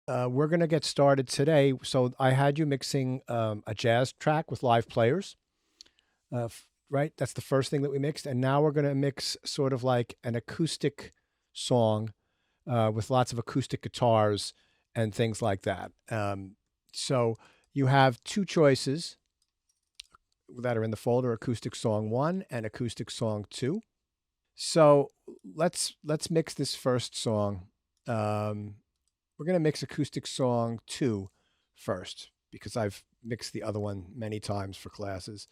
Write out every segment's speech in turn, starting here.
We're going to get started today. So I had you mixing a jazz track with live players, right? That's the first thing that we mixed. And now we're going to mix sort of like an acoustic song with lots of acoustic guitars and things like that. So you have two choices that are in the folder: acoustic song 1 and acoustic song 2. So let's mix this first song. We're going to mix acoustic song 2 first, because I've mixed the other one many times for classes,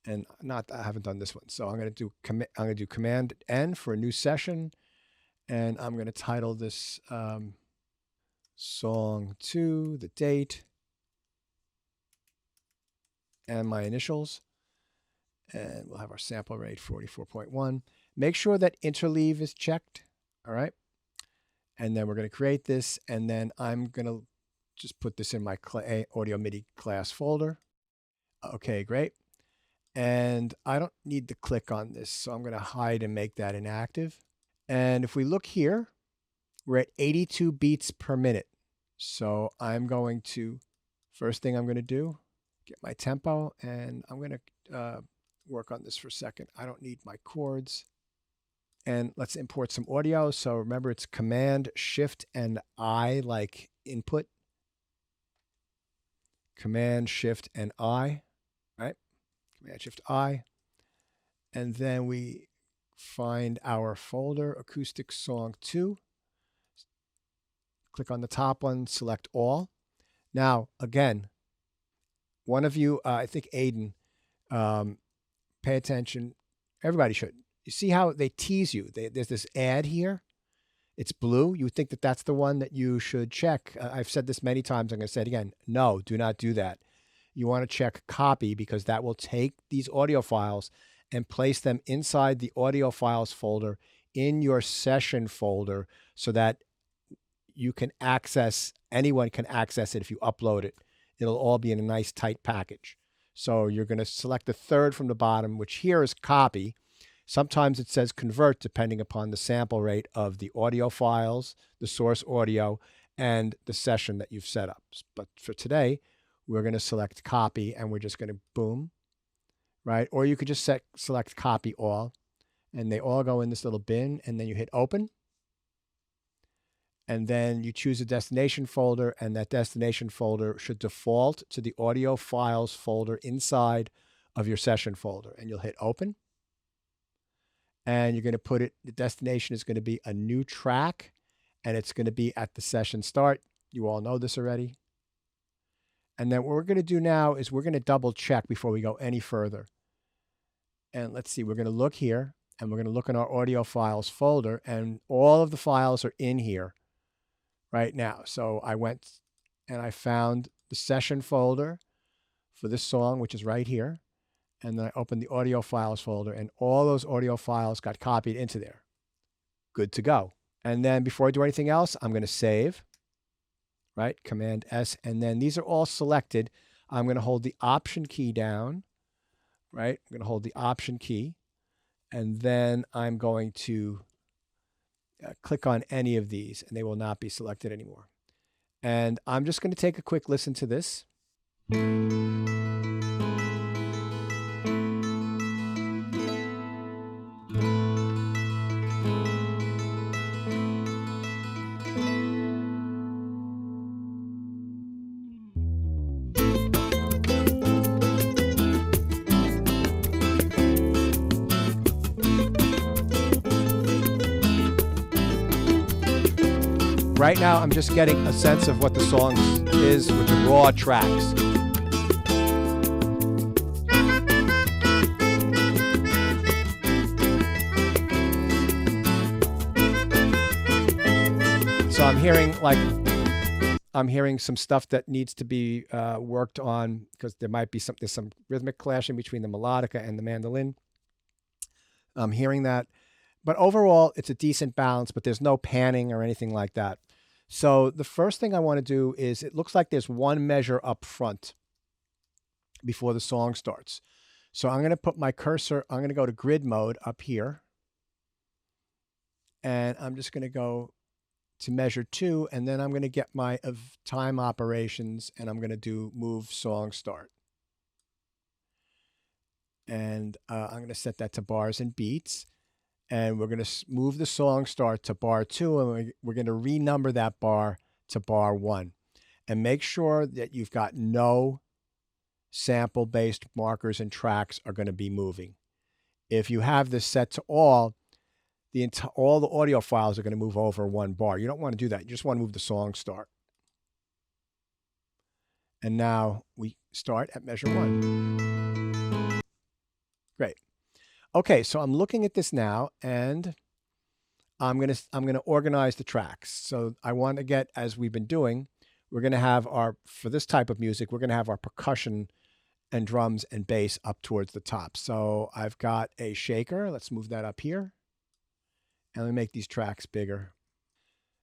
and I haven't done this one. So I'm going to do Command N for a new session, and I'm going to title this song 2, the date, and my initials, and we'll have our sample rate 44.1. Make sure that interleave is checked. All right. And then we're going to create this, and then I'm going to just put this in my audio MIDI class folder. Okay, great. And I don't need to click on this, so I'm going to hide and make that inactive. And if we look here, we're at 82 beats per minute. So I'm going to, first thing I'm going to do, get my tempo, and I'm going to work on this for a second. I don't need my chords. And let's import some audio. So remember, it's Command, Shift, and I, like input. Command, Shift, and I, right? Command, Shift, I. And then we find our folder, Acoustic Song 2. Click on the top one, select all. Now, again, one of you, I think Aiden, pay attention. Everybody should. You see how they tease you? There's this ad here. It's blue. You would think that that's the one that you should check. I've said this many times. I'm going to say it again. No, do not do that. You want to check copy, because that will take these audio files and place them inside the audio files folder in your session folder, so that you can access, anyone can access it if you upload it. It'll all be in a nice tight package. So you're going to select the third from the bottom, which here is copy. Sometimes it says convert, depending upon the sample rate of the audio files, the source audio, and the session that you've set up. But for today, we're going to select copy, and we're just going to boom, right? Or you could just select copy all, and they all go in this little bin, and then you hit open. And then you choose a destination folder, and that destination folder should default to the audio files folder inside of your session folder, and you'll hit open. And you're going to put it, the destination is going to be a new track, and it's going to be at the session start. You all know this already. And then what we're going to do now is we're going to double check before we go any further. And let's see, we're going to look here, and we're going to look in our audio files folder, and all of the files are in here right now. So I went and I found the session folder for this song, which is right here. And then I opened the audio files folder, and all those audio files got copied into there. Good to go. And then before I do anything else, I'm going to save, right? Command S. And then these are all selected. I'm going to hold the Option key down, right? I'm going to hold the Option key. And then I'm going to click on any of these, and they will not be selected anymore. And I'm just going to take a quick listen to this. Right now, I'm just getting a sense of what the song is with the raw tracks. So I'm hearing some stuff that needs to be worked on, because there might be there's some rhythmic clashing between the melodica and the mandolin. I'm hearing that. But overall, it's a decent balance, but there's no panning or anything like that. So the first thing I want to do is, it looks like there's one measure up front before the song starts. So I'm going to put my cursor, I'm going to go to grid mode up here. And I'm just going to go to measure 2, and then I'm going to get my time operations, and I'm going to do move song start. And I'm going to set that to bars and beats. And we're going to move the song start to bar 2, and we're going to renumber that bar to bar 1. And make sure that you've got no sample-based markers and tracks are going to be moving. If you have this set to all the audio files are going to move over 1 bar. You don't want to do that. You just want to move the song start. And now we start at measure 1. Great. Okay, so I'm looking at this now, and I'm gonna organize the tracks. So I want to get, as we've been doing, we're going to have for this type of music, we're going to have our percussion and drums and bass up towards the top. So I've got a shaker. Let's move that up here. And let me make these tracks bigger.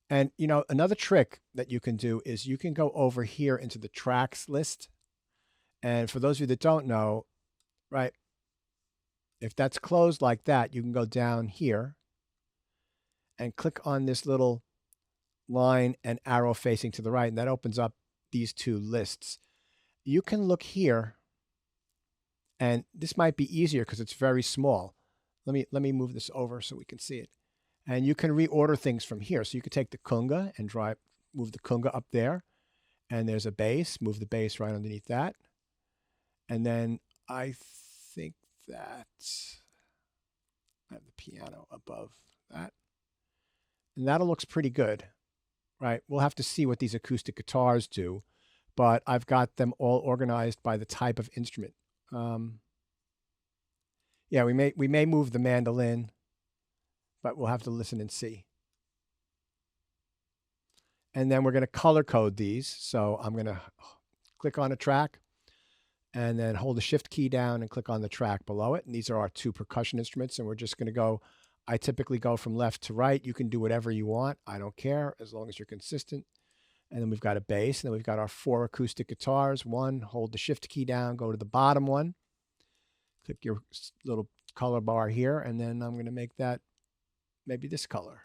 And, you know, another trick that you can do is you can go over here into the tracks list. And for those of you that don't know, right, if that's closed like that, you can go down here and click on this little line and arrow facing to the right, and that opens up these 2 lists. You can look here, and this might be easier because it's very small. Let me move this over so we can see it. And you can reorder things from here. So you could take the conga and move the conga up there. And there's a bass, move the bass right underneath that. And then I think that I have the piano above that. And that looks pretty good, right? We'll have to see what these acoustic guitars do, but I've got them all organized by the type of instrument. Yeah, we may move the mandolin, but we'll have to listen and see. And then we're going to color code these. So I'm going to click on a track and then hold the shift key down and click on the track below it. And these are our 2 percussion instruments. And we're just going to go, I typically go from left to right. You can do whatever you want. I don't care as long as you're consistent. And then we've got a bass, and then we've got our 4 acoustic guitars. 1, hold the shift key down, go to the bottom one, click your little color bar here, and then I'm going to make that maybe this color.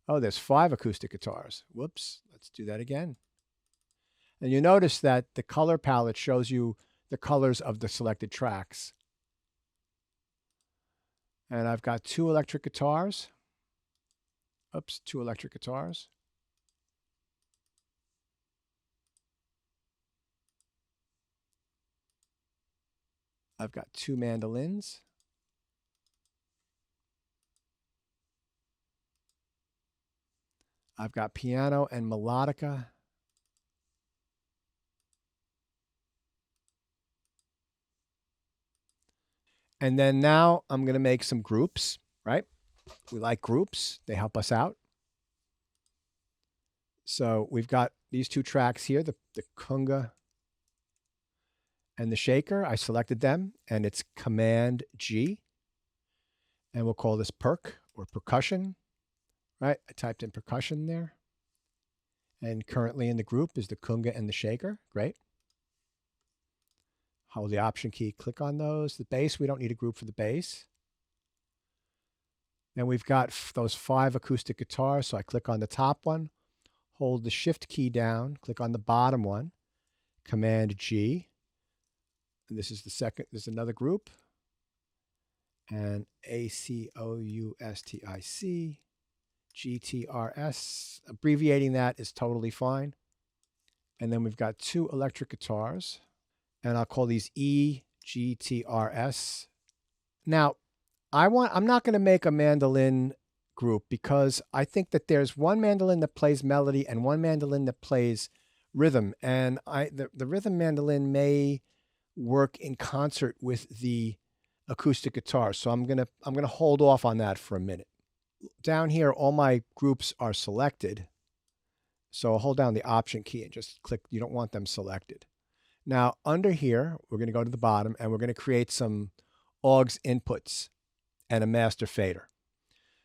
Oh, there's 5 acoustic guitars. Whoops, let's do that again. And you notice that the color palette shows you the colors of the selected tracks. And I've got 2 electric guitars. Oops, 2 electric guitars. I've got 2 mandolins. I've got piano and melodica. And then now I'm going to make some groups, right? We like groups. They help us out. So we've got these 2 tracks here, the conga and the shaker. I selected them, and it's Command G. And we'll call this perc or percussion, right? I typed in percussion there. And currently in the group is the conga and the shaker. Great. Hold the option key, click on those. The bass, we don't need a group for the bass. Then we've got those 5 acoustic guitars. So I click on the top one, hold the shift key down, click on the bottom one, Command G. And this is the second, there's another group. And ACOUSTIC, GTRS. Abbreviating that is totally fine. And then we've got 2 electric guitars. And I'll call these EGTRS. Now, I'm not going to make a mandolin group because I think that there's 1 mandolin that plays melody and 1 mandolin that plays rhythm. And the rhythm mandolin may work in concert with the acoustic guitar. So I'm going to hold off on that for a minute. Down here, all my groups are selected. So I'll hold down the option key and just click. You don't want them selected. Now, under here, we're going to go to the bottom, and we're going to create some AUX inputs and a master fader.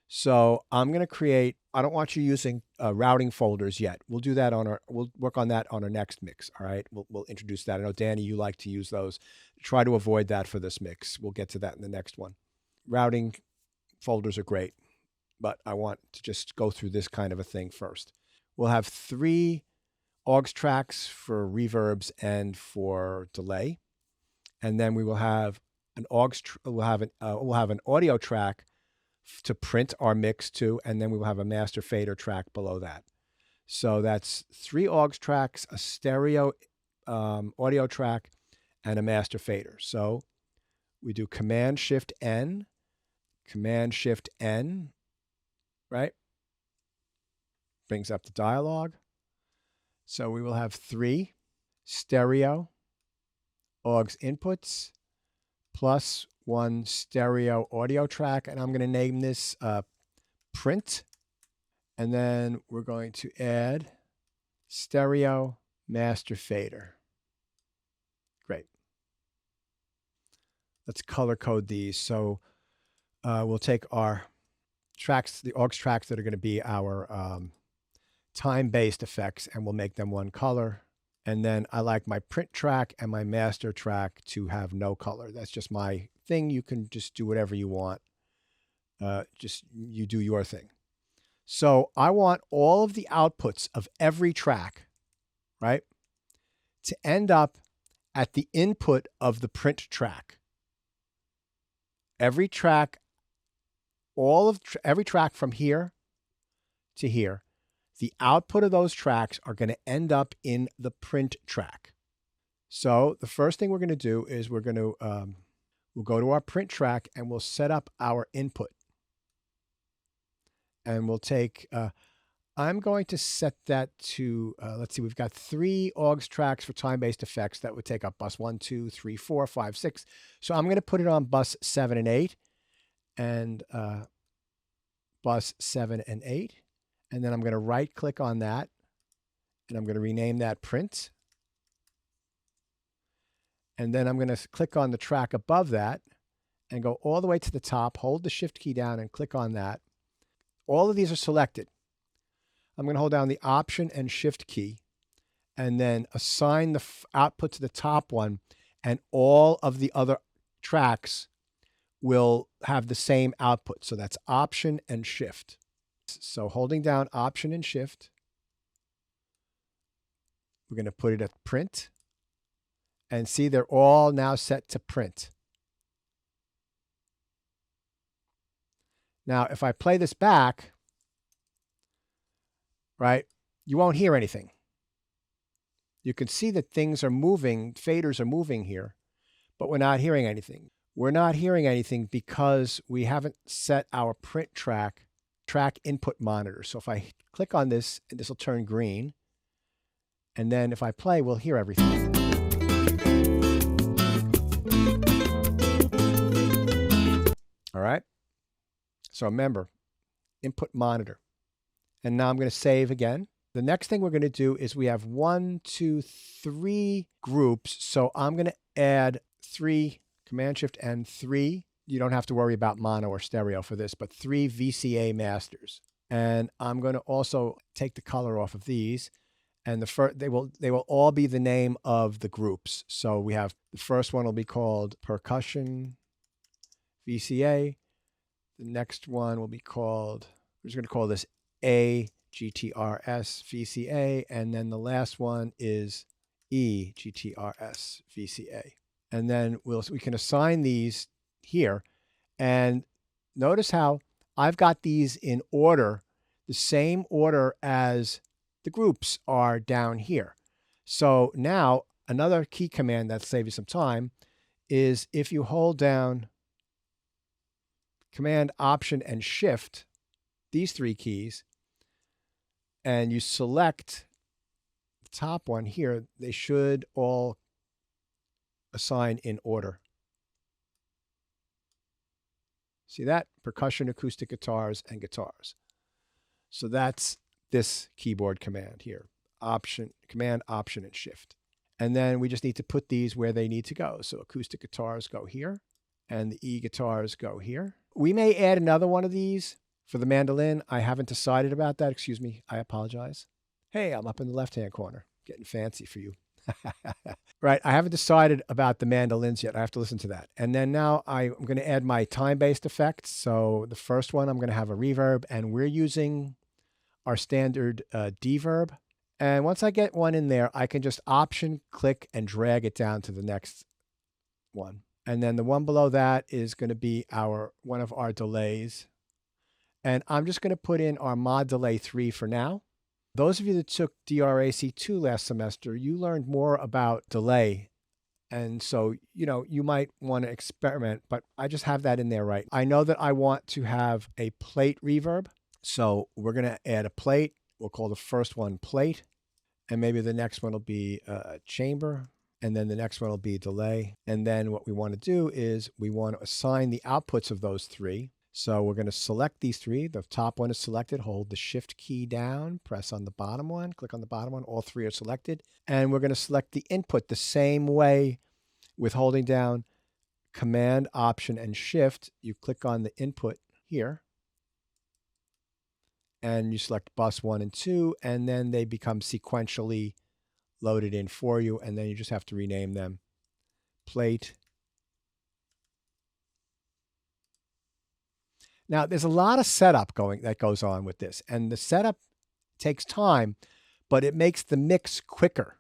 So I'm going to create, I don't want you using routing folders yet. We'll do that we'll work on that on our next mix, all right? We'll introduce that. I know, Danny, you like to use those. Try to avoid that for this mix. We'll get to that in the next one. Routing folders are great. but I want to just go through this kind of a thing first. We'll have 3 aux tracks for reverbs and for delay, and then we will have an we'll have an audio track to print our mix to, and then we will have a master fader track below that. So that's 3 aux tracks, a stereo audio track, and a master fader. So we do Command Shift N, right? Brings up the dialogue. So we will have 3 stereo aux inputs plus 1 stereo audio track, and I'm going to name this print. And then we're going to add stereo master fader. Great. Let's color code these. So we'll take our tracks, the aux tracks that are going to be our time-based effects, and we'll make them one color. And then I like my print track and my master track to have no color. That's just my thing. You can just do whatever you want. Just you do your thing. So I want all of the outputs of every track, right, to end up at the input of the print track. Every track, every track from here to here, the output of those tracks are going to end up in the print track. So the first thing we're going to do is we'll go to our print track and we'll set up our input. And we'll take, I'm going to set that to, let's see, we've got 3 aux tracks for time-based effects that would take up bus 1, 2, 3, 4, 5, 6. So I'm going to put it on bus 7 and 8, and bus 7 and 8. And then I'm going to right-click on that, and I'm going to rename that print. And then I'm going to click on the track above that and go all the way to the top, hold the Shift key down and click on that. All of these are selected. I'm going to hold down the Option and Shift key and then assign the output to the top one, and all of the other tracks will have the same output. So that's Option and Shift. So holding down Option and Shift, we're going to put it at print, and see they're all now set to print. Now, if I play this back, right, you won't hear anything. You can see that things are moving, faders are moving here, but we're not hearing anything. We're not hearing anything because we haven't set our print track input monitor. So if I click on this, this will turn green. And then if I play, we'll hear everything. All right. So remember, input monitor. And now I'm going to save again. The next thing we're going to do is we have 1, 2, 3 groups. So I'm going to add 3, Command Shift and 3. You don't have to worry about mono or stereo for this, but 3 VCA Masters. And I'm going to also take the color off of these. And they will all be the name of the groups. So we have the first one will be called Percussion VCA. The next one will be called, we're just going to call this A GTRS VCA, and then the last one is E GTRS VCA. And then we can assign these here, and notice how I've got these in order, the same order as the groups are down here. So now another key command that saves you some time is if you hold down Command, Option, and Shift, these 3 keys, and you select the top one here, they should all assign in order. See that? Percussion, acoustic guitars, and guitars. So that's this keyboard command here. Command, Option, and Shift. And then we just need to put these where they need to go. So acoustic guitars go here, and the E guitars go here. We may add another one of these for the mandolin. I haven't decided about that. Excuse me. I apologize. Hey, I'm up in the left-hand corner. Getting fancy for you. Right. I haven't decided about the mandolins yet. I have to listen to that. And then now I'm going to add my time-based effects. So the first one, I'm going to have a reverb, and we're using our standard deverb. And once I get one in there, I can just option click and drag it down to the next one. And then the one below that is going to be one of our delays. And I'm just going to put in our mod delay 3 for now. Those of you that took DRAC 2 last semester, you learned more about delay. And so, you might want to experiment, but I just have that in there, right? I know that I want to have a plate reverb. So we're going to add a plate. We'll call the first one plate. And maybe the next one will be a chamber. And then the next one will be delay. And then what we want to do is we want to assign the outputs of those 3. So we're going to select these 3. The top one is selected. Hold the shift key down. Press on the bottom one. Click on the bottom one. All 3 are selected. And we're going to select the input the same way with holding down Command, Option, and Shift. You click on the input here. And you select bus 1 and 2. And then they become sequentially loaded in for you. And then you just have to rename them plate. Now, there's a lot of setup that goes on with this, and the setup takes time, but it makes the mix quicker.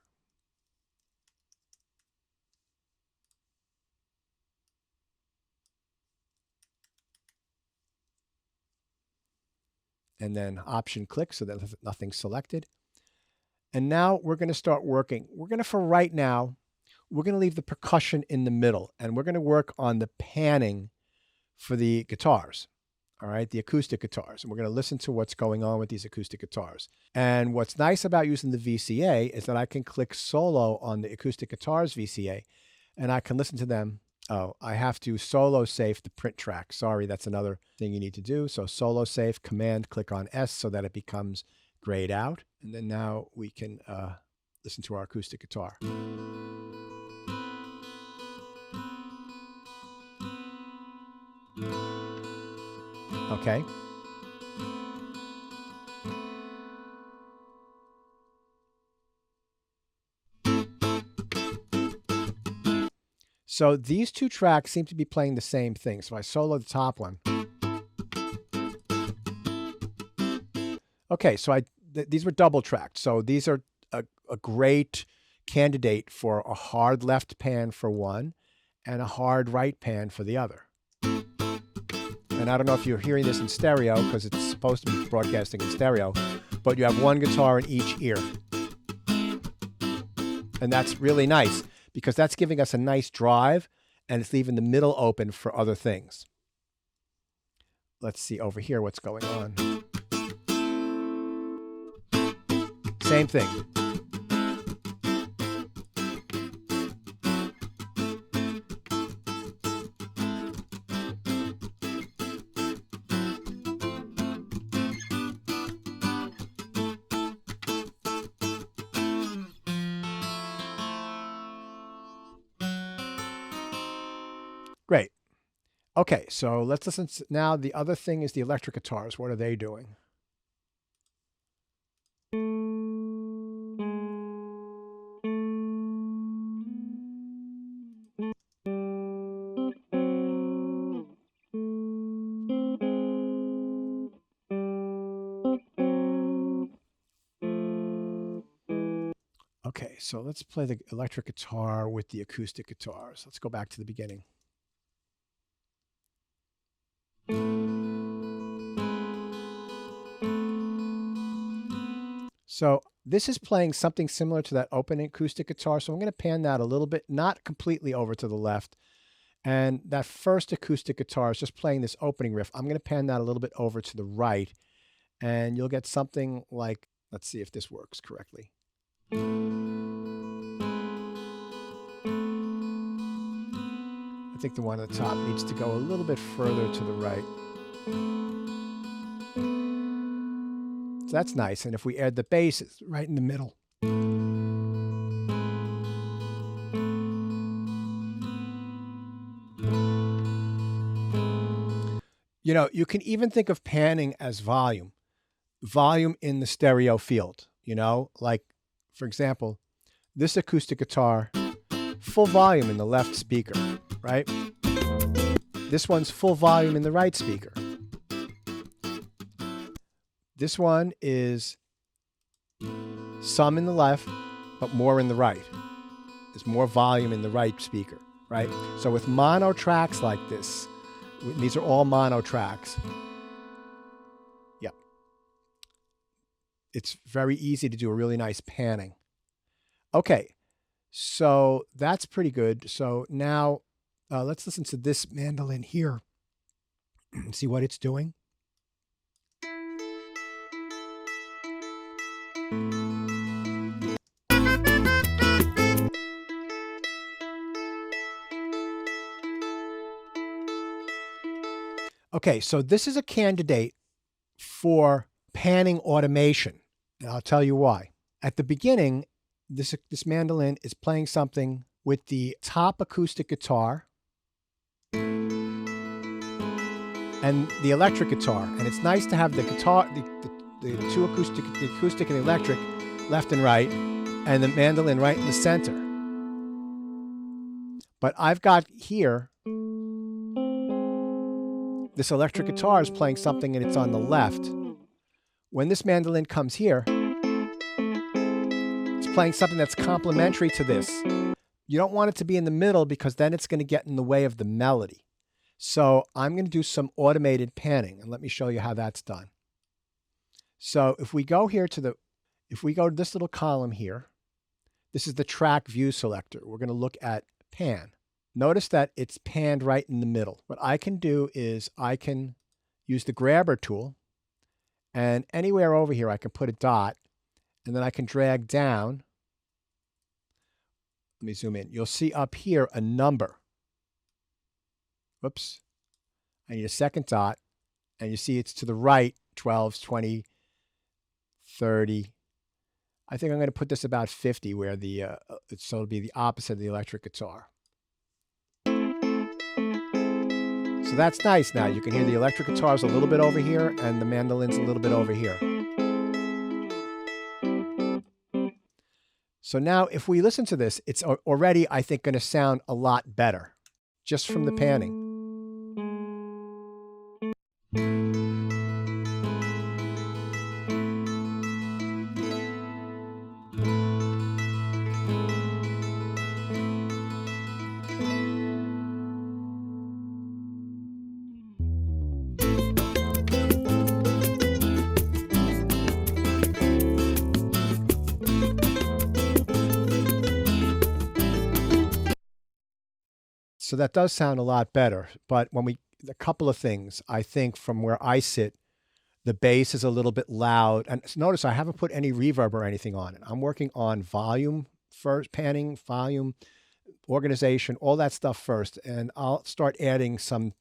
And then option click so that nothing's selected. And now we're going to start working. For right now, we're going to leave the percussion in the middle, and we're going to work on the panning for the guitars. All right, the acoustic guitars. And we're going to listen to what's going on with these acoustic guitars. And what's nice about using the VCA is that I can click solo on the acoustic guitars VCA, and I can listen to them. Oh, I have to solo save the print track. Sorry, that's another thing you need to do. So solo save, Command, click on S so that it becomes grayed out. And then now we can listen to our acoustic guitar. Okay. So these 2 tracks seem to be playing the same thing. So I solo the top one. Okay, so these were double tracked. So these are a great candidate for a hard left pan for one and a hard right pan for the other. And I don't know if you're hearing this in stereo because it's supposed to be broadcasting in stereo, but you have one guitar in each ear. And that's really nice because that's giving us a nice drive and it's leaving the middle open for other things. Let's see over here what's going on. Same thing. Great. Okay, so let's listen now. The other thing is the electric guitars. What are they doing? Okay, so let's play the electric guitar with the acoustic guitars. Let's go back to the beginning. So this is playing something similar to that open acoustic guitar. So I'm going to pan that a little bit, not completely over to the left. And that first acoustic guitar is just playing this opening riff. I'm going to pan that a little bit over to the right. And you'll get something like, let's see if this works correctly. I think the one at the top needs to go a little bit further to the right. So that's nice. And if we add the bass, it's right in the middle. You know, you can even think of panning as volume. Volume in the stereo field, you know, like, for example, this acoustic guitar, full volume in the left speaker, right? This one's full volume in the right speaker. This one is some in the left, but more in the right. There's more volume in the right speaker, right? So with mono tracks like this, these are all mono tracks. Yep. It's very easy to do a really nice panning. Okay, so that's pretty good. So now let's listen to this mandolin here. See what it's doing. Okay, so this is a candidate for panning automation, and I'll tell you why. At the beginning, this mandolin is playing something with the top acoustic guitar and the electric guitar, and it's nice to have the guitar, the two acoustic, the acoustic and the electric, left and right, and the mandolin right in the center. But I've got here, this electric guitar is playing something and it's on the left. When this mandolin comes here, it's playing something that's complementary to this. You don't want it to be in the middle because then it's going to get in the way of the melody. So I'm going to do some automated panning, and let me show you how that's done. So if we go here to if we go to this little column here, this is the track view selector. We're going to look at pan. Notice that it's panned right in the middle. What I can do is I can use the grabber tool, and anywhere over here I can put a dot, and then I can drag down. Let me zoom in. You'll see up here a number. Whoops. I need a second dot, and you see it's to the right, 12s, 20, 30. I think I'm going to put this about 50, where so it'll be the opposite of the electric guitar. So that's nice now. You can hear the electric guitars a little bit over here and the mandolins a little bit over here. So now if we listen to this, it's already, I think, going to sound a lot better just from the panning. So that does sound a lot better, but a couple of things, I think from where I sit, the bass is a little bit loud. And notice I haven't put any reverb or anything on it. I'm working on volume first, panning, volume, organization, all that stuff first. And I'll start adding some,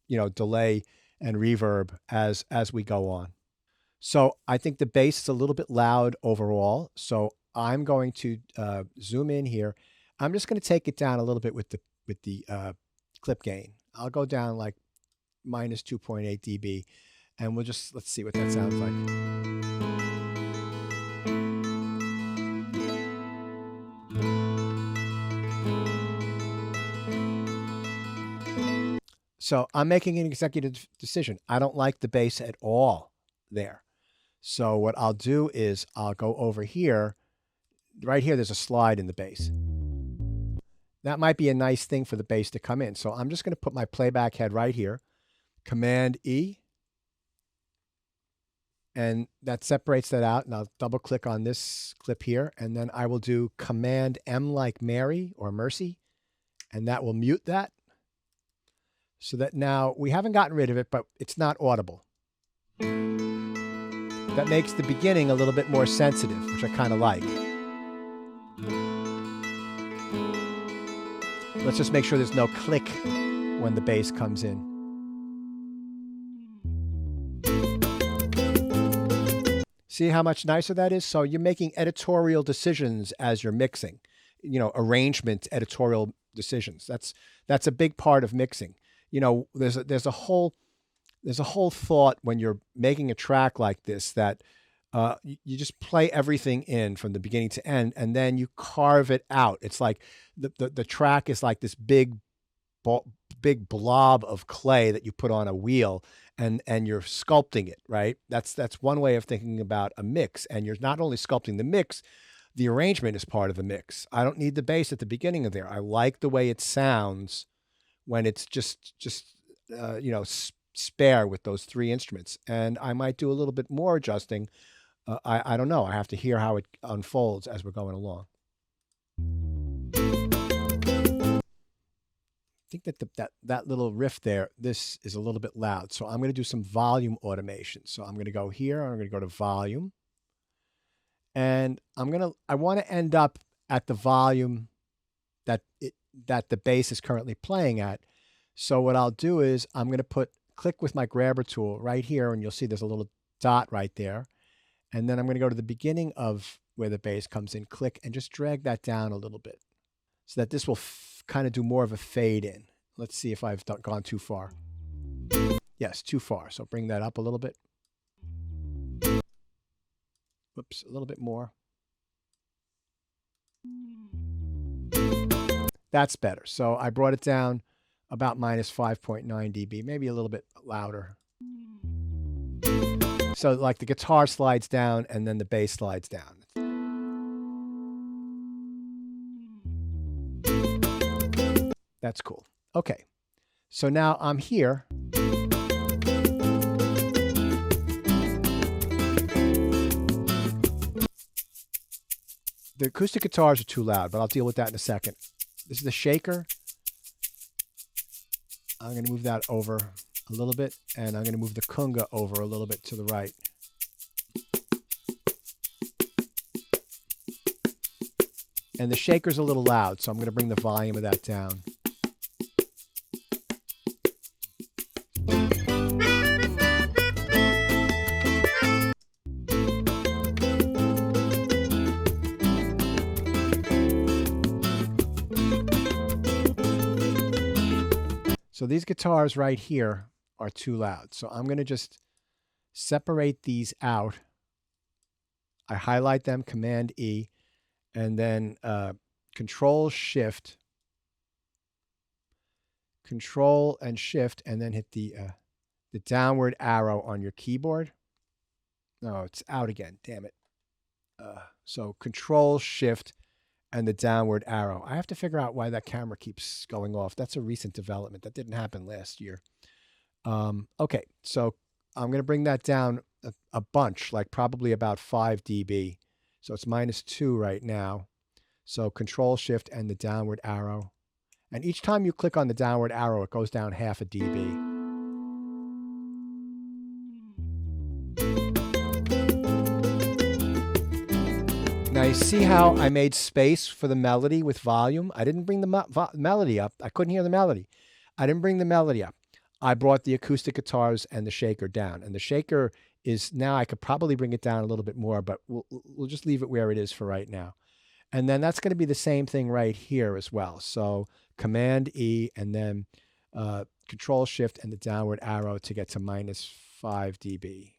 delay and reverb as we go on. So I think the bass is a little bit loud overall. So I'm going to zoom in here. I'm just going to take it down a little bit with the clip gain. I'll go down like minus 2.8 dB, and let's see what that sounds like. So I'm making an executive decision. I don't like the bass at all there. So what I'll do is I'll go over here. Right here, there's a slide in the bass. That might be a nice thing for the bass to come in. So I'm just going to put my playback head right here, Command E, and that separates that out. And I'll double click on this clip here, and then I will do Command M like Mary or Mercy, and that will mute that. So that now we haven't gotten rid of it, but it's not audible. That makes the beginning a little bit more sensitive, which I kind of like. Let's just make sure there's no click when the bass comes in. See how much nicer that is? So you're making editorial decisions as you're mixing, arrangement, editorial decisions. That's a big part of mixing. There's a whole thought when you're making a track like this that you just play everything in from the beginning to end, and then you carve it out. It's like the track is like this big blob of clay that you put on a wheel, and you're sculpting it, right? That's one way of thinking about a mix. And you're not only sculpting the mix, the arrangement is part of the mix. I don't need the bass at the beginning of there. I like the way it sounds when it's just you know, spare with those three instruments. And I might do a little bit more adjusting. I don't know. I have to hear how it unfolds as we're going along. I think that that little riff there, this is a little bit loud. So I'm going to do some volume automation. So I'm going to go here. I'm going to go to volume. And I want to end up at the volume that the bass is currently playing at. So what I'll do is I'm going to click with my grabber tool right here, and you'll see there's a little dot right there. And then I'm going to go to the beginning of where the bass comes in, click, and just drag that down a little bit so that this will kind of do more of a fade in. Let's see if I've gone too far. Yes, too far. So bring that up a little bit. Whoops, a little bit more. That's better. So I brought it down about minus 5.9 dB, maybe a little bit louder. So like the guitar slides down and then the bass slides down. That's cool. Okay. So now I'm here. The acoustic guitars are too loud, but I'll deal with that in a second. This is the shaker. I'm going to move that over a little bit, and I'm going to move the conga over a little bit to the right. And the shaker's a little loud, so I'm going to bring the volume of that down. So these guitars right here are too loud. So I'm going to just separate these out. I highlight them, Command E, and then Control and Shift, and then hit the downward arrow on your keyboard. No, it's out again. Damn it. So Control, Shift, and the downward arrow. I have to figure out why that camera keeps going off. That's a recent development. That didn't happen last year. Okay, so I'm going to bring that down a bunch, like probably about 5 dB. So it's -2 right now. So Control, Shift, and the downward arrow. And each time you click on the downward arrow, it goes down half a dB. Now you see how I made space for the melody with volume? I didn't bring the melody up. I couldn't hear the melody. I didn't bring the melody up. I brought the acoustic guitars and the shaker down. And the shaker is now, I could probably bring it down a little bit more, but we'll just leave it where it is for right now. And then that's going to be the same thing right here as well. So Command E and then Control Shift and the downward arrow to get to -5 dB.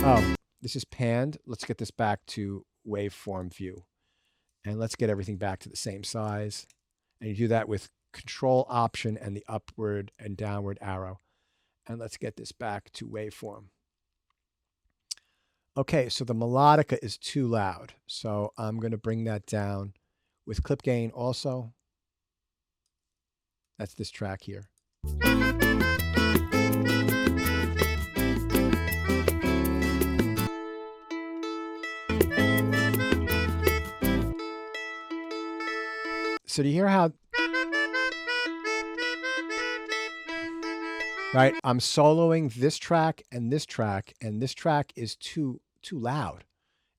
Oh, this is panned. Let's get this back to waveform view. And let's get everything back to the same size. And you do that with Control Option and the upward and downward arrow. And let's get this back to waveform. Okay, so the melodica is too loud. So I'm going to bring that down with clip gain also. That's this track here. So do you hear how, right? I'm soloing this track, and this track is too loud.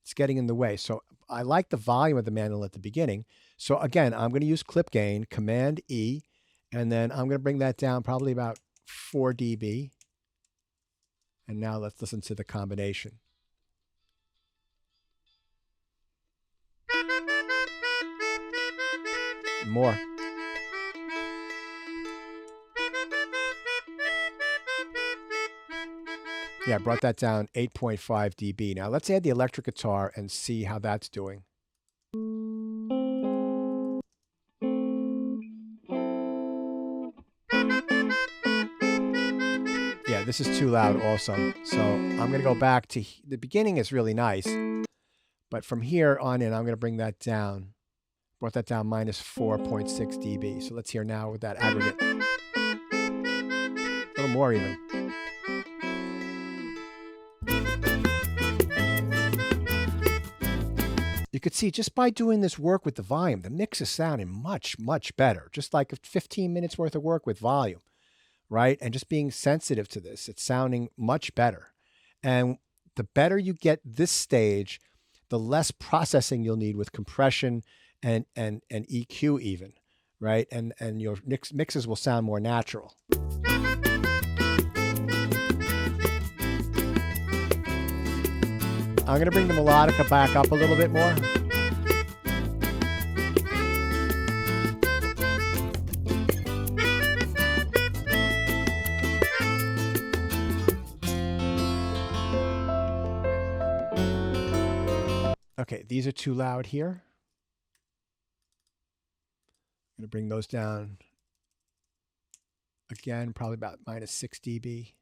It's getting in the way. So I like the volume of the mandolin at the beginning. So again, I'm going to use clip gain, Command E, and then I'm going to bring that down probably about 4 dB. And now let's listen to the combination. More. Yeah, I brought that down 8.5 dB. Now let's add the electric guitar and see how that's doing. Yeah, this is too loud also. So I'm going to go back to the beginning is really nice. But from here on in, I'm going to bring that down. Brought that down minus 4.6 dB. So let's hear now with that aggregate. A little more even. You could see just by doing this work with the volume, the mix is sounding much, much better. Just like 15 minutes worth of work with volume, right? And just being sensitive to this, it's sounding much better. And the better you get this stage, the less processing you'll need with compression and EQ even, right? And your mixes will sound more natural. I'm going to bring the melodica back up a little bit more. Okay, these are too loud here. I'm going to bring those down again, probably about minus 6 dB.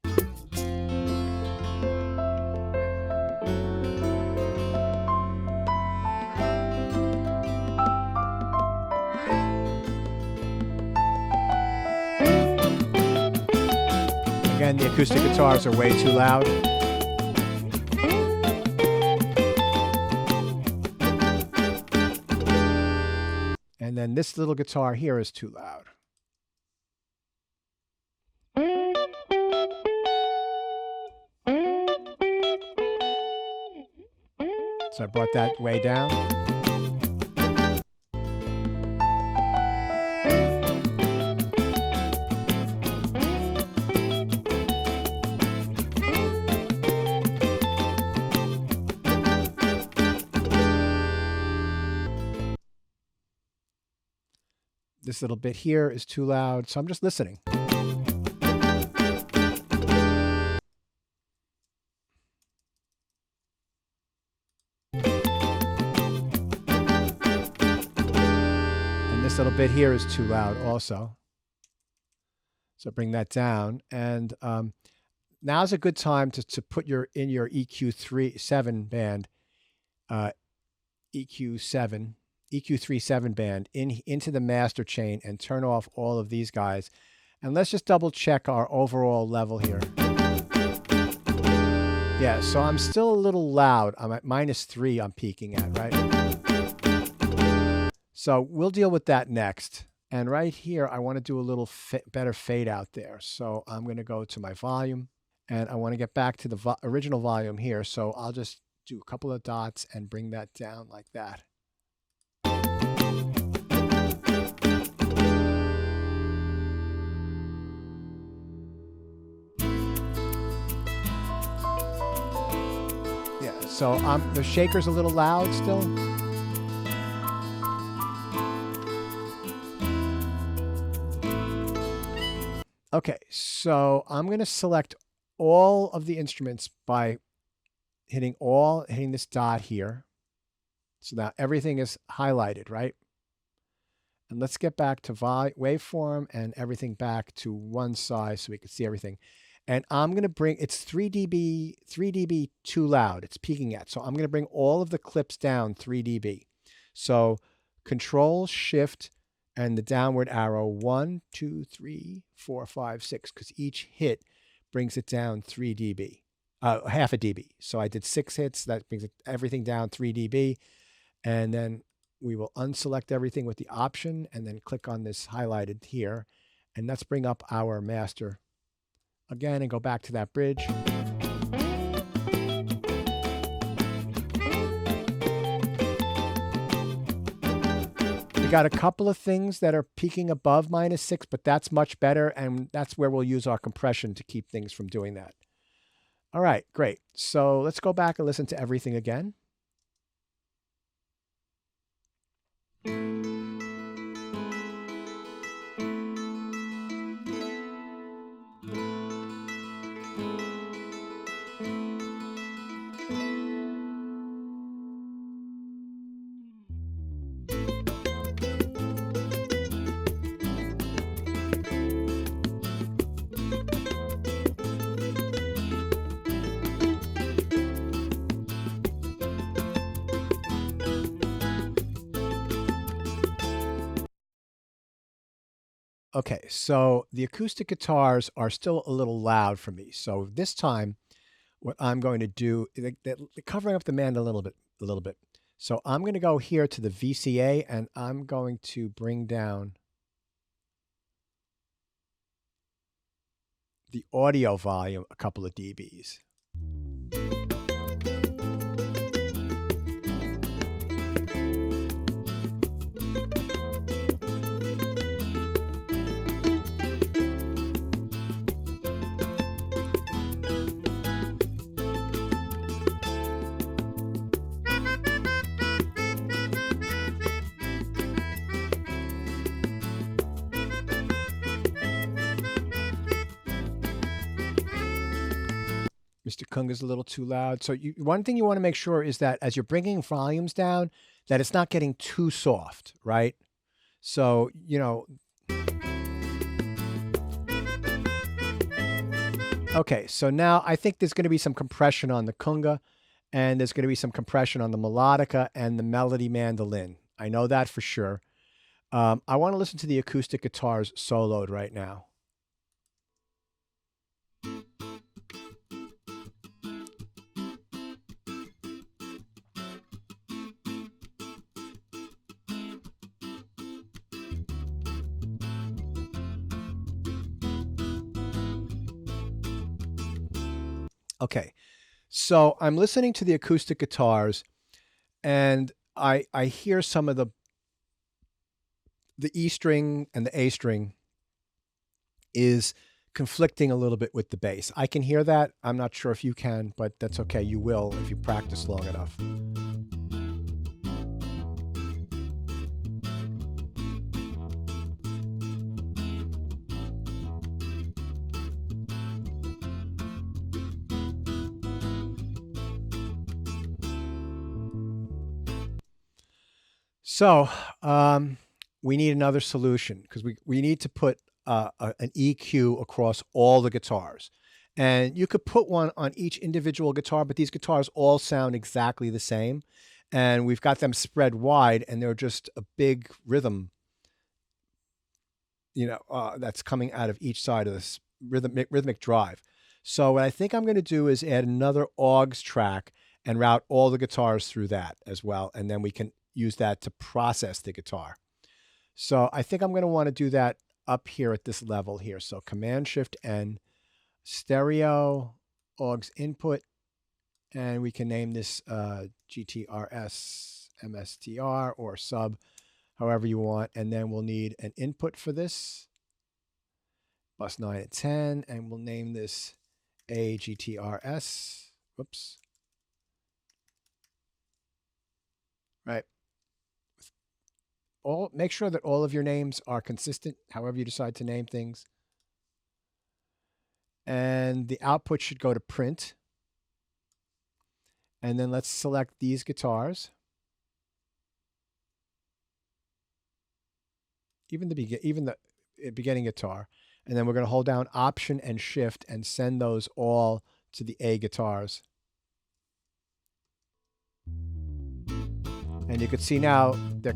Again, the acoustic guitars are way too loud. And then this little guitar here is too loud. So I brought that way down. This little bit here is too loud, so I'm just listening. And this little bit here is too loud also. So bring that down. And now's a good time to put in your EQ7 band, EQ37 band into the master chain and turn off all of these guys. And let's just double check our overall level here. Yeah, so I'm still a little loud. I'm at -3 I'm peaking at, right? So we'll deal with that next. And right here, I want to do a little better fade out there. So I'm going to go to my volume and I want to get back to the original volume here. So I'll just do a couple of dots and bring that down like that. Yeah, so the shaker's a little loud still. Okay, so I'm going to select all of the instruments by hitting this dot here. So now everything is highlighted, right? And let's get back to waveform and everything back to one size so we can see everything. And I'm going to bring, it's 3 dB too loud. It's peaking at. So I'm going to bring all of the clips down 3 dB. So Control, Shift, and the downward arrow, 1, 2, 3, 4, 5, 6, because each hit brings it down 3 dB, half a dB. So I did 6 hits. That brings everything down 3 dB. And then we will unselect everything with the option and then click on this highlighted here. And let's bring up our master again and go back to that bridge. We got a couple of things that are peaking above -6, but that's much better. And that's where we'll use our compression to keep things from doing that. All right, great. So let's go back and listen to everything again. Okay, so the acoustic guitars are still a little loud for me. So this time, what I'm going to do, they're covering up the mandolin a little bit. So I'm going to go here to the VCA and I'm going to bring down the audio volume a couple of dBs. Mr. Kung is a little too loud. So one thing you want to make sure is that as you're bringing volumes down, that it's not getting too soft, right? So, okay, so now I think there's going to be some compression on the conga, and there's going to be some compression on the melodica and the melody mandolin. I know that for sure. I want to listen to the acoustic guitars soloed right now. Okay, so I'm listening to the acoustic guitars, and I hear some of the E string and the A string is conflicting a little bit with the bass. I can hear that. I'm not sure if you can, but that's okay. You will if you practice long enough. So we need another solution because we need to put an EQ across all the guitars. And you could put one on each individual guitar, but these guitars all sound exactly the same. And we've got them spread wide, and they're just a big rhythm, that's coming out of each side of this rhythmic drive. So what I think I'm going to do is add another AUX track and route all the guitars through that as well. And then we can use that to process the guitar. So I think I'm going to want to do that up here at this level here. So Command-Shift-N, stereo, AUX input, and we can name this GTRS, MSTR, or sub, however you want. And then we'll need an input for this, bus 9 and 10, and we'll name this AGTRS. Whoops. Right. Make sure that all of your names are consistent, however you decide to name things. And the output should go to print. And then let's select these guitars. Even the beginning guitar. And then we're going to hold down Option and Shift and send those all to the A guitars. And you can see now they're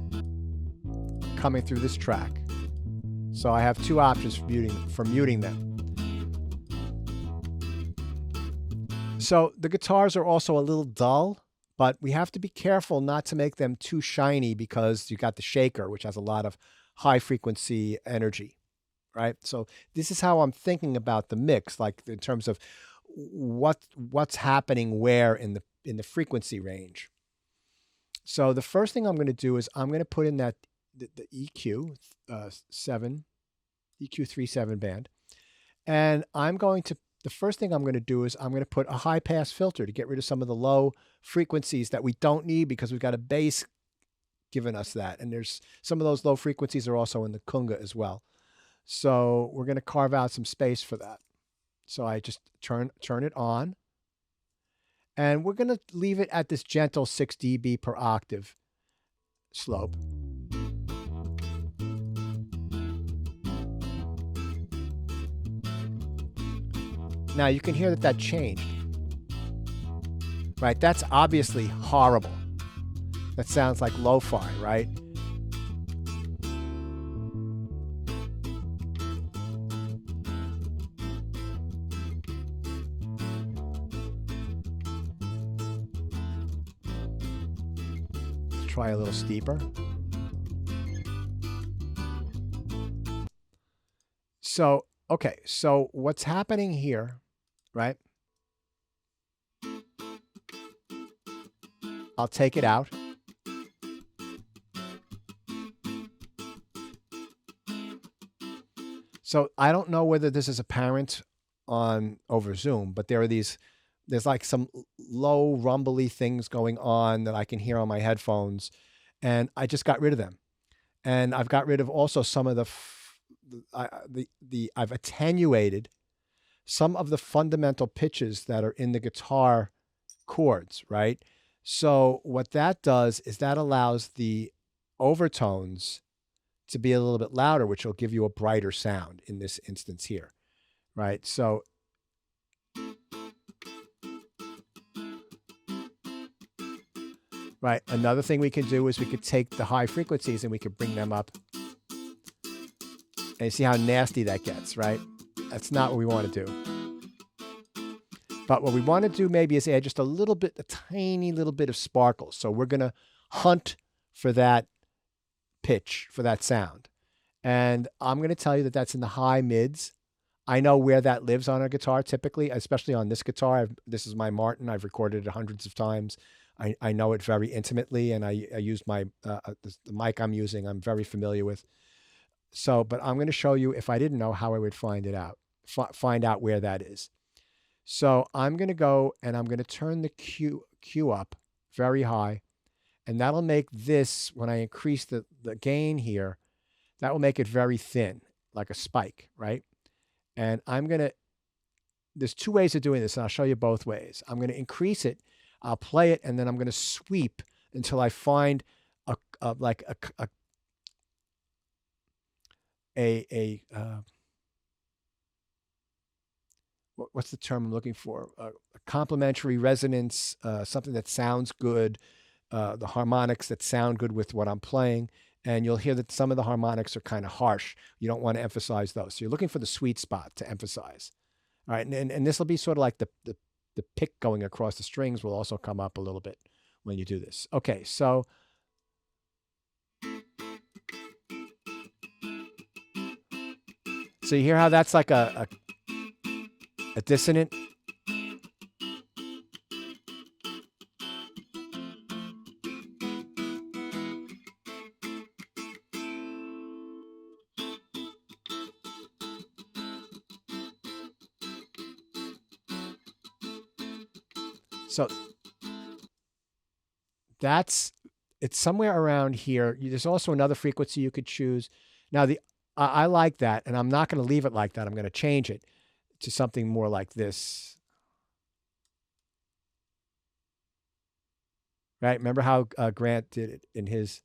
coming through this track. So I have two options for muting them. So the guitars are also a little dull, but we have to be careful not to make them too shiny because you got the shaker, which has a lot of high frequency energy, right? So this is how I'm thinking about the mix, like in terms of what's happening where in the frequency range. So the first thing I'm going to do is I'm going to put in the EQ 37 band, and the first thing I'm going to do is I'm going to put a high pass filter to get rid of some of the low frequencies that we don't need because we've got a bass giving us that, and there's some of those low frequencies are also in the conga as well. So we're going to carve out some space for that. So I just turn it on. And we're going to leave it at this gentle 6 dB per octave slope. Now you can hear that changed. Right? That's obviously horrible. That sounds like lo-fi, right? try a little steeper. So, okay, so what's happening here, right? I'll take it out. So I don't know whether this is apparent on over Zoom, but there's like some low rumbly things going on that I can hear on my headphones, and I just got rid of them. And I've got rid of also some of I've attenuated some of the fundamental pitches that are in the guitar chords, right? So what that does is that allows the overtones to be a little bit louder, which will give you a brighter sound in this instance here, right? So right, another thing we can do is we could take the high frequencies and we could bring them up. And you see how nasty that gets, right? That's not what we want to do. But what we want to do maybe is add just a tiny little bit of sparkle. So we're going to hunt for that pitch, for that sound. And I'm going to tell you that that's in the high mids. I know where that lives on a guitar typically, especially on this guitar. This is my Martin. I've recorded it hundreds of times. I know it very intimately, and I use the mic I'm using, I'm very familiar with. So, but I'm going to show you, if I didn't know, how I would find it out, find out where that is. So I'm going to go and I'm going to turn the Q up very high, and that'll make this, when I increase the gain here, that will make it very thin, like a spike, right? And there's two ways of doing this, and I'll show you both ways. I'm going to increase it, I'll play it, and then I'm going to sweep until I find what's the term I'm looking for? A complementary resonance, something that sounds good, the harmonics that sound good with what I'm playing. And you'll hear that some of the harmonics are kind of harsh. You don't want to emphasize those. So you're looking for the sweet spot to emphasize. All right, and this will be sort of like the pick going across the strings will also come up a little bit when you do this. Okay, so you hear how that's like a dissonant. So it's somewhere around here. There's also another frequency you could choose. Now I like that, and I'm not going to leave it like that. I'm going to change it to something more like this. Right? Remember how Grant did it in his.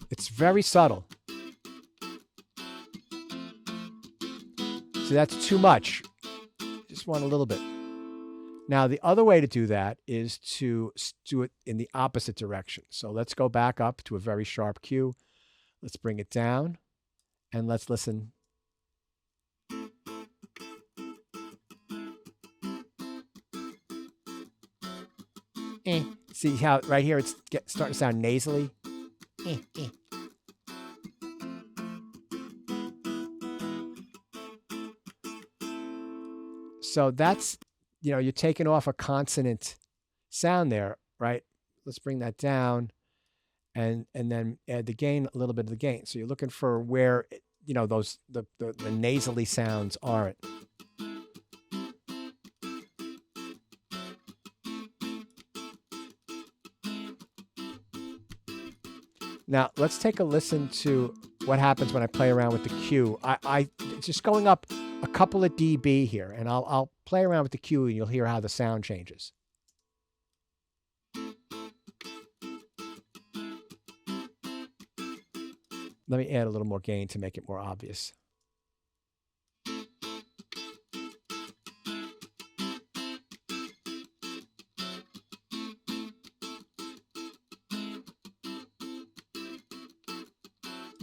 It's very subtle. So that's too much. Just want a little bit. Now, the other way to do that is to do it in the opposite direction. So let's go back up to a very sharp Q. Let's bring it down, and let's listen. See how right here it's starting to sound nasally? So that's, you're taking off a consonant sound there, right? Let's bring that down and then add the gain, a little bit of the gain. So you're looking for where, those the nasally sounds aren't. Now, let's take a listen to what happens when I play around with the Q. It's just going up a couple of dB here, and I'll play around with the Q, and you'll hear how the sound changes. Let me add a little more gain to make it more obvious.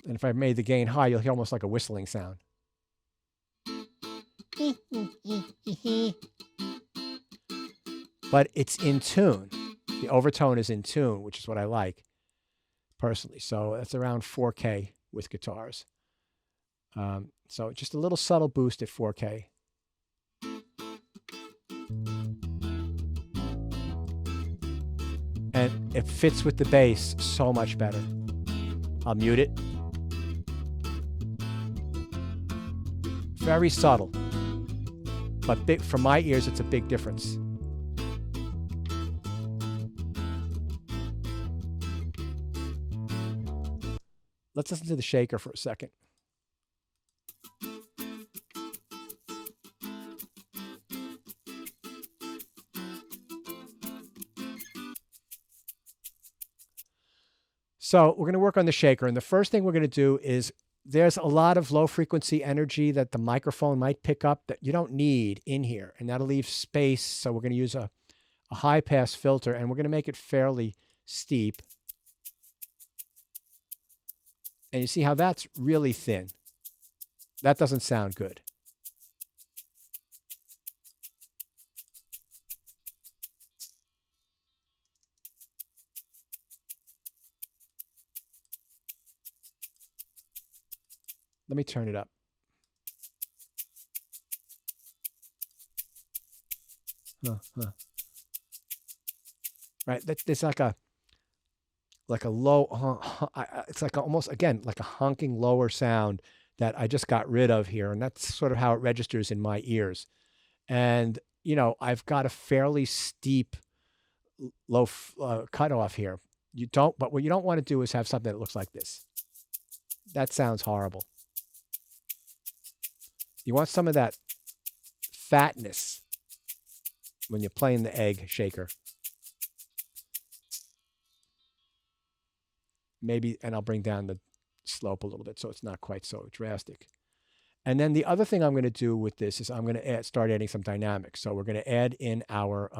And if I made the gain high, you'll hear almost like a whistling sound. But it's in tune. The overtone is in tune, which is what I like personally. So that's around 4K with guitars. So just a little subtle boost at 4K. And it fits with the bass so much better. I'll mute it. Very subtle, but big, for my ears, it's a big difference. Let's listen to the shaker for a second. So we're going to work on the shaker. And the first thing we're going to do is there's a lot of low frequency energy that the microphone might pick up that you don't need in here. And that'll leave space. So we're going to use a high pass filter, and we're going to make it fairly steep. And you see how that's really thin. That doesn't sound good. Let me turn it up. Right, there's like a low, it's like almost, again, like a honking lower sound that I just got rid of here. And that's sort of how it registers in my ears. And, you know, I've got a fairly steep low cutoff here. But what you don't want to do is have something that looks like this. That sounds horrible. You want some of that fatness when you're playing the egg shaker. Maybe, and I'll bring down the slope a little bit so it's not quite so drastic. And then the other thing I'm going to do with this is I'm going to start adding some dynamics. So we're going to add in our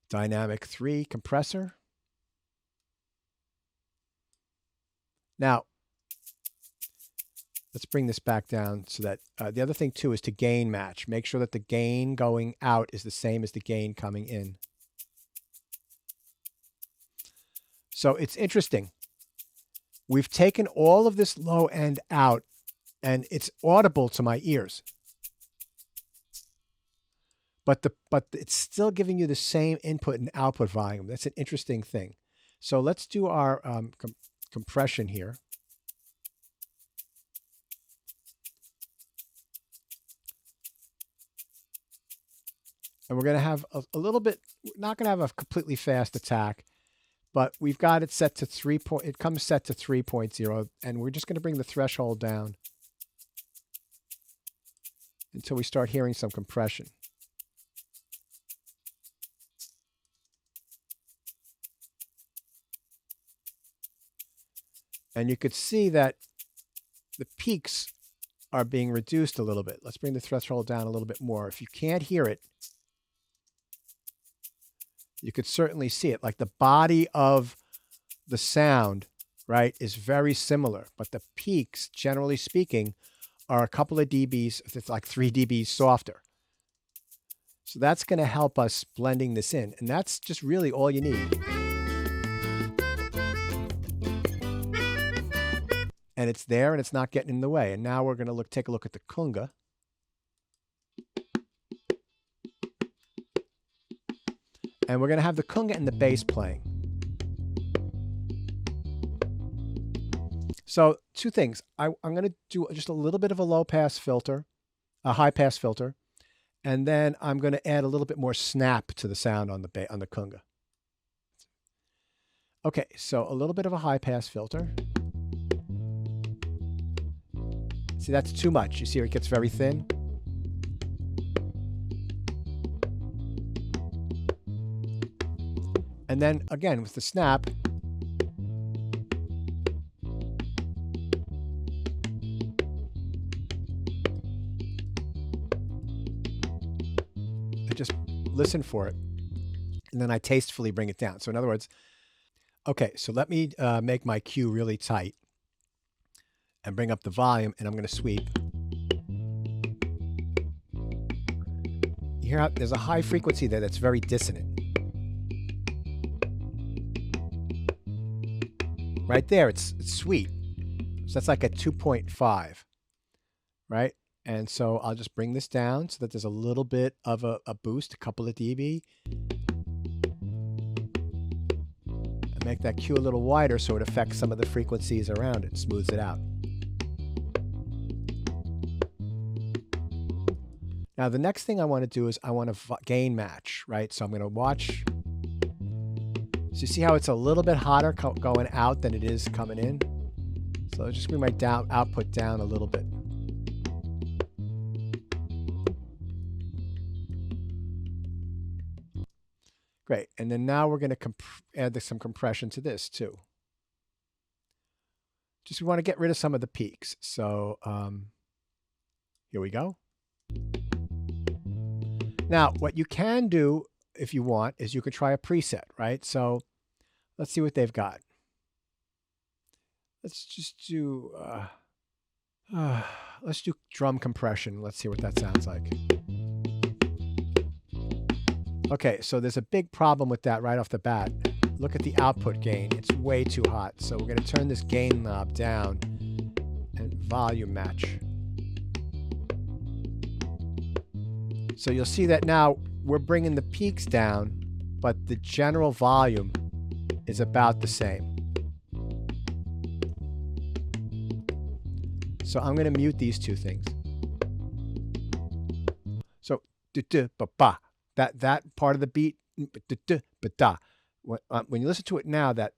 dynamic 3 compressor. Now, let's bring this back down so that the other thing too is to gain match. Make sure that the gain going out is the same as the gain coming in. So it's interesting. We've taken all of this low end out and it's audible to my ears. But it's still giving you the same input and output volume. That's an interesting thing. So let's do our compression here. And we're going to have a little bit, we're not going to have a completely fast attack, but we've got it set to 3. It comes set to 3.0, and we're just going to bring the threshold down until we start hearing some compression. And you could see that the peaks are being reduced a little bit. Let's bring the threshold down a little bit more. If you can't hear it, you could certainly see it. Like the body of the sound, right, is very similar, but the peaks, generally speaking, are a couple of dBs, it's like 3 dBs softer. So that's going to help us blending this in. And that's just really all you need. And it's there and it's not getting in the way. And now we're going to take a look at the conga. And we're going to have the conga and the bass playing. So 2 things. I'm going to do just a little bit of a low pass filter, a high pass filter, and then I'm going to add a little bit more snap to the sound on the conga. Okay, so a little bit of a high pass filter. See, that's too much. You see how it gets very thin? And then again with the snap, I just listen for it, and then I tastefully bring it down. So in other words, okay, so let me make my cue really tight and bring up the volume, and I'm going to sweep. hear how there's a high frequency there that's very dissonant. Right there, it's sweet. So that's like a 2.5, right? And so I'll just bring this down so that there's a little bit of a boost, a couple of dB. And make that Q a little wider so it affects some of the frequencies around it, smooths it out. Now, the next thing I want to do is I want to gain match, right? So I'm going to watch. So you see how it's a little bit hotter going out than it is coming in? So I'll just bring my output down a little bit. Great. And then now we're going to add some compression to this too. Just we want to get rid of some of the peaks. So here we go. Now, what you can do if you want is you could try a preset, right? So let's see what they've got. Let's just do let's do drum compression. Let's see what that sounds like. Okay, so there's a big problem with that right off the bat. Look at the output gain. It's way too hot. So we're going to turn this gain knob down and volume match. So you'll see that now we're bringing the peaks down, but the general volume is about the same. So I'm going to mute these two things. So that part of the beat, when you listen to it now, that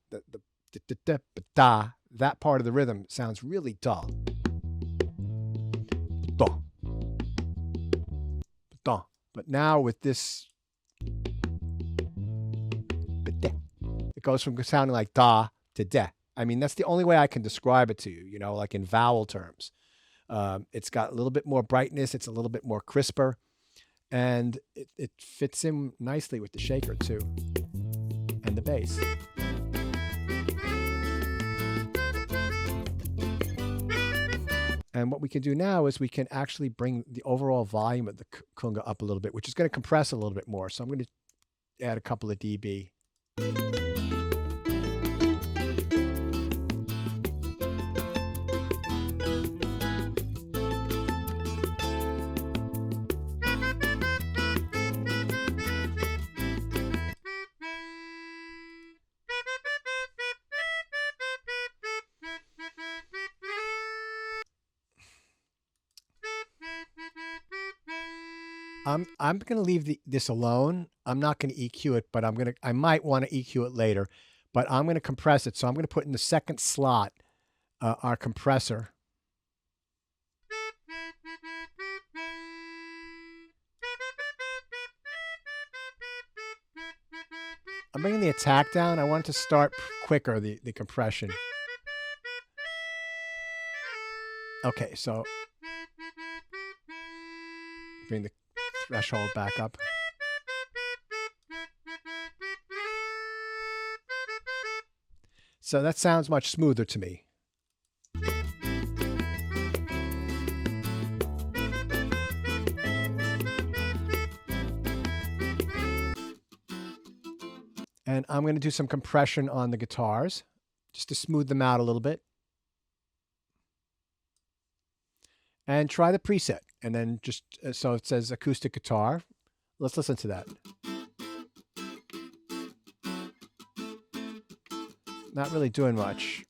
part of the rhythm sounds really dull. But now with this, it goes from sounding like da to de. I mean, that's the only way I can describe it to you, you know, like in vowel terms. It's got a little bit more brightness. It's a little bit more crisper. And it fits in nicely with the shaker too, and the bass. And what we can do now is we can actually bring the overall volume of the conga up a little bit, which is going to compress a little bit more. So I'm going to add a couple of dB. I'm going to leave this alone. I'm not going to EQ it, but I might want to EQ it later, but I'm going to compress it. So I'm going to put in the second slot our compressor. I'm bringing the attack down. I want it to start quicker, the compression. Okay, so bring the threshold back up. So that sounds much smoother to me. And I'm going to do some compression on the guitars just to smooth them out a little bit. And try the preset. And then just, so it says acoustic guitar. Let's listen to that. Not really doing much.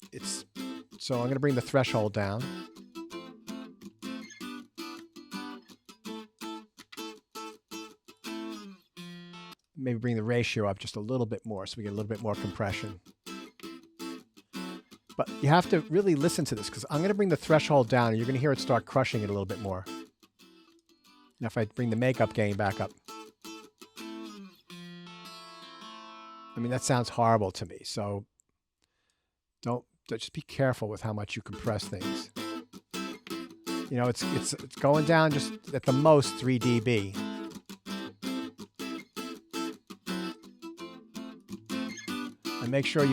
So I'm going to bring the threshold down. Maybe bring the ratio up just a little bit more so we get a little bit more compression. But you have to really listen to this because I'm going to bring the threshold down and you're going to hear it start crushing it a little bit more. Now if I bring the makeup gain back up. I mean, that sounds horrible to me. So just be careful with how much you compress things. You know, it's going down just at the most 3 dB. And make sure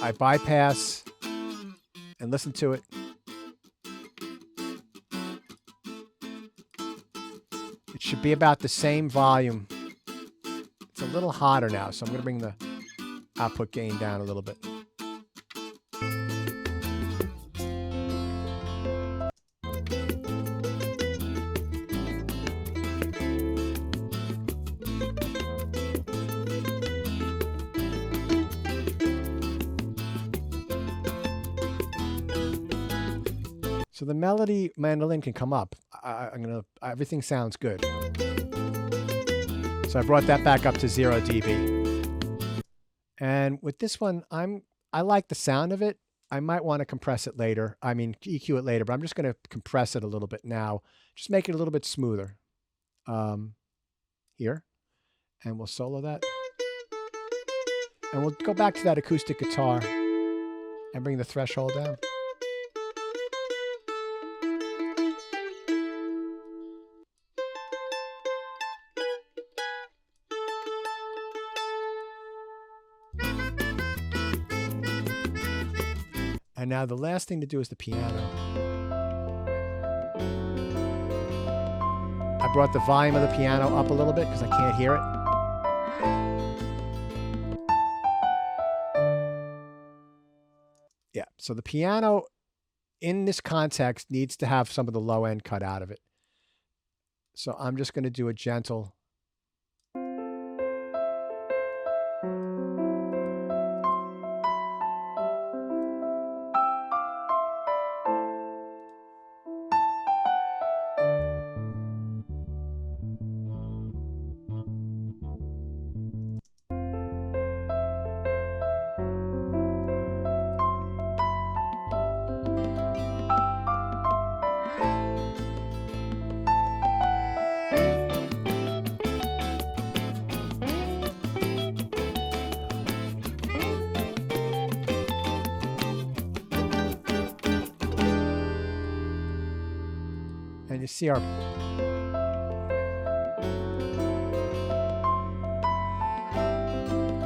I bypass and listen to it. It should be about the same volume. It's a little hotter now, so I'm going to bring the output gain down a little bit. So the melody mandolin can come up. Everything sounds good. So I brought that back up to 0 dB. And with this one, I like the sound of it. I might want to compress it later. I mean, EQ it later, but I'm just going to compress it a little bit now. Just make it a little bit smoother. Here. And we'll solo that. And we'll go back to that acoustic guitar and bring the threshold down. And now the last thing to do is the piano. I brought the volume of the piano up a little bit because I can't hear it. Yeah, so the piano in this context needs to have some of the low end cut out of it. So I'm just going to do a gentle. And you see our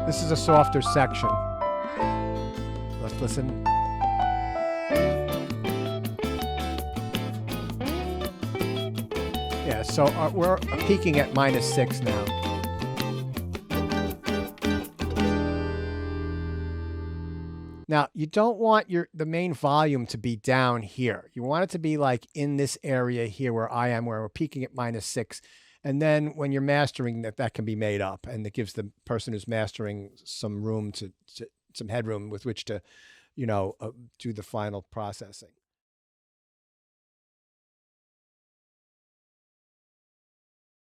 this is a softer section. Let's listen. Yeah, so we're peaking at -6 now. Now, you don't want the main volume to be down here. You want it to be like in this area here where I am, where we're peaking at -6. And then when you're mastering, that can be made up, and it gives the person who's mastering some room some headroom with which to, do the final processing.